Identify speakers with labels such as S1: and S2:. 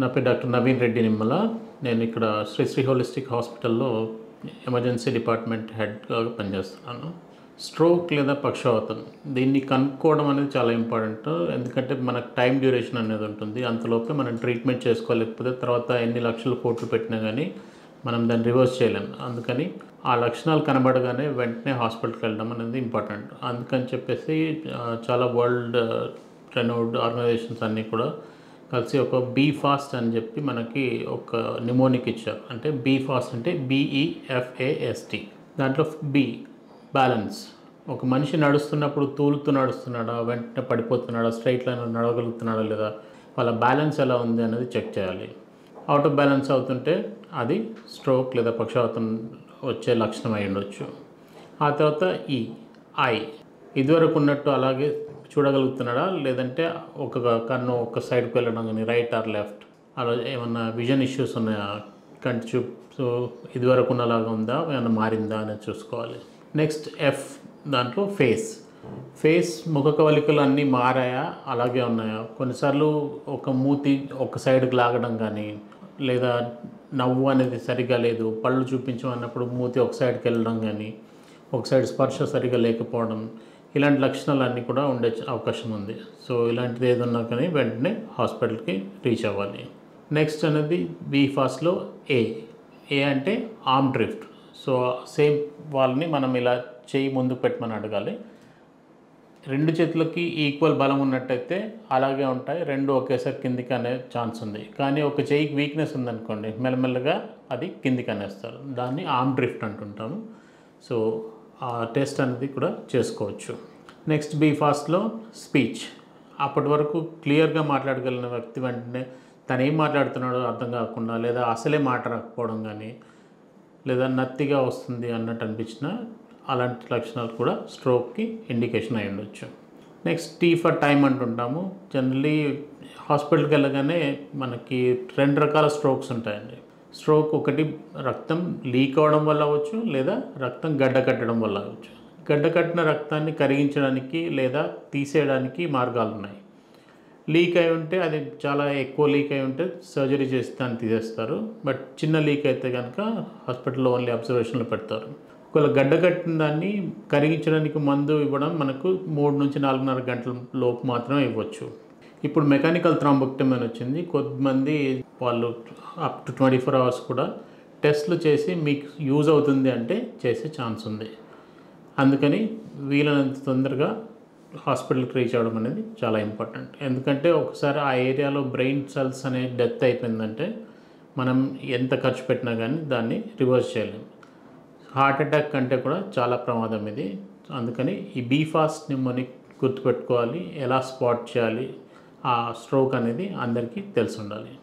S1: నా పేరు డాక్టర్ నవీన్ రెడ్డి నిమ్మల. నేను ఇక్కడ శ్రీ హోలిస్టిక్ హాస్పిటల్లో ఎమర్జెన్సీ డిపార్ట్మెంట్ హెడ్గా పనిచేస్తున్నాను. స్ట్రోక్ లేదా పక్షవాతం దీన్ని కనుక్కోవడం అనేది చాలా ఇంపార్టెంట్. ఎందుకంటే మనకు టైం డ్యూరేషన్ అనేది ఉంటుంది. అంతలోపే మనం ట్రీట్మెంట్ చేసుకోలేకపోతే తర్వాత ఎన్ని లక్షలు కోట్లు పెట్టినా కానీ మనం దాన్ని రివర్స్ చేయలేం. అందుకని ఆ లక్షణాలు కనబడగానే వెంటనే హాస్పిటల్కి వెళ్ళడం అనేది ఇంపార్టెంట్. అందుకని చెప్పేసి చాలా వరల్డ్ రెనౌడ్ ఆర్గనైజేషన్స్ అన్నీ కూడా కలిసి ఒక BFAST అని చెప్పి మనకి ఒక నిమోనిక్ ఇచ్చారు. అంటే BFAST అంటే BEFAST. దాంట్లో B బ్యాలెన్స్. ఒక మనిషి నడుస్తున్నప్పుడు తూలుతూ నడుస్తున్నాడా, వెంటనే పడిపోతున్నాడా, స్ట్రైట్ లైన్ నడవగలుగుతున్నాడా లేదా, వాళ్ళ బ్యాలెన్స్ ఎలా ఉంది అనేది చెక్ చేయాలి. అవుట్ ఆఫ్ బ్యాలెన్స్ అవుతుంటే అది స్ట్రోక్ లేదా పక్షవాతం వచ్చే లక్షణం అయి ఉండొచ్చు. ఆ తర్వాత ఐ ఇదివరకు ఉన్నట్టు అలాగే చూడగలుగుతున్నాడా, లేదంటే ఒక కన్ను ఒక సైడ్కి వెళ్ళడం కానీ రైట్ ఆర్ లెఫ్ట్, అలా ఏమన్నా విజన్ ఇష్యూస్ ఉన్నాయా, కంటి చూపు ఇదివరకు ఉన్నలాగా ఉందా, ఏమన్నా మారిందా అనేది చూసుకోవాలి. నెక్స్ట్ F దాంట్లో ఫేస్ ముఖ కవలికలు అన్నీ మారాయా, అలాగే ఉన్నాయా. కొన్నిసార్లు ఒక మూతి ఒక సైడ్కి లాగడం కానీ, లేదా నవ్వు అనేది సరిగ్గా లేదు, పళ్ళు చూపించమన్నప్పుడు మూతి ఒక సైడ్కి వెళ్ళడం కానీ, ఒక సైడ్ స్పర్శ సరిగ్గా లేకపోవడం, ఇలాంటి లక్షణాలన్నీ కూడా ఉండే అవకాశం ఉంది. సో ఇలాంటిది ఏదన్నా కానీ వెంటనే హాస్పిటల్కి రీచ్ అవ్వాలి. నెక్స్ట్ అనేది BFASTలో ఏ అంటే ఆర్మ్ డ్రిఫ్ట్. సో సేమ్ వాళ్ళని మనం ఇలా చేయి ముందుకు పెట్టమని అడగాలి. రెండు చేతులకి ఈక్వల్ బలం ఉన్నట్టయితే అలాగే ఉంటాయి, రెండు ఒకేసారి కిందికి అనే ఛాన్స్ ఉంది. కానీ ఒక చేయికి వీక్నెస్ ఉందనుకోండి, మెల్లమెల్లగా అది కిందికి అనేస్తారు. దాన్ని ఆర్మ్ డ్రిఫ్ట్ అంటుంటాము. సో ఆ టెస్ట్ అనేది కూడా చేసుకోవచ్చు. నెక్స్ట్ BFASTలో స్పీచ్. అప్పటి వరకు క్లియర్గా మాట్లాడగలిగిన వ్యక్తి వెంటనే తను ఏం మాట్లాడుతున్నాడో అర్థం కాకుండా, లేదా అసలే మాట్లాడకపోవడం కానీ, లేదా నత్తిగా వస్తుంది అన్నట్టు అనిపించిన అలాంటి లక్షణాలు కూడా స్ట్రోక్కి ఇండికేషన్ అయి ఉండొచ్చు. నెక్స్ట్ T ఫర్ టైం అంటుంటాము. జనరలీ హాస్పిటల్కి వెళ్ళగానే మనకి 2 రకాల స్ట్రోక్స్ ఉంటాయండి. స్ట్రోక్ ఒకటి రక్తం లీక్ అవ్వడం వల్ల అవ్వచ్చు, లేదా రక్తం గడ్డ కట్టడం వల్ల అవ్వచ్చు. గడ్డ కట్టిన రక్తాన్ని కరిగించడానికి లేదా తీసేయడానికి మార్గాలు ఉన్నాయి. లీక్ అయి ఉంటే, అది చాలా ఎక్కువ లీక్ అయి ఉంటే సర్జరీ చేసి దాన్ని తీసేస్తారు. బట్ చిన్న లీక్ అయితే కనుక హాస్పిటల్లో ఓన్లీ అబ్జర్వేషన్లో పెడతారు. ఒకవేళ గడ్డ కట్టిన దాన్ని కరిగించడానికి మందు ఇవ్వడం మనకు 3 నుంచి 4.5 గంటల లోపు మాత్రమే ఇవ్వచ్చు. ఇప్పుడు మెకానికల్ థ్రాంబెక్టమీ అని వచ్చింది. కొద్దిమంది వాళ్ళు అప్ టు 24 అవర్స్ కూడా టెస్ట్లు చేసి మీకు యూజ్ అవుతుంది అంటే చేసే ఛాన్స్ ఉంది. అందుకని వీలైనంత తొందరగా హాస్పిటల్కి రీచ్ అవ్వడం అనేది చాలా ఇంపార్టెంట్. ఎందుకంటే ఒకసారి ఆ ఏరియాలో బ్రెయిన్ సెల్స్ అనే డెత్ అయిపోయిందంటే మనం ఎంత ఖర్చు పెట్టినా కానీ దాన్ని రివర్స్ చేయలేము. హార్ట్ అటాక్ కంటే కూడా చాలా ప్రమాదం ఇది. అందుకని ఈ BFAST నిమోనిక్ గుర్తుపెట్టుకోవాలి. ఎలా స్పాట్ చేయాలి, ఆ స్ట్రోక్ అనేది అందరికీ తెలిసి ఉండాలి.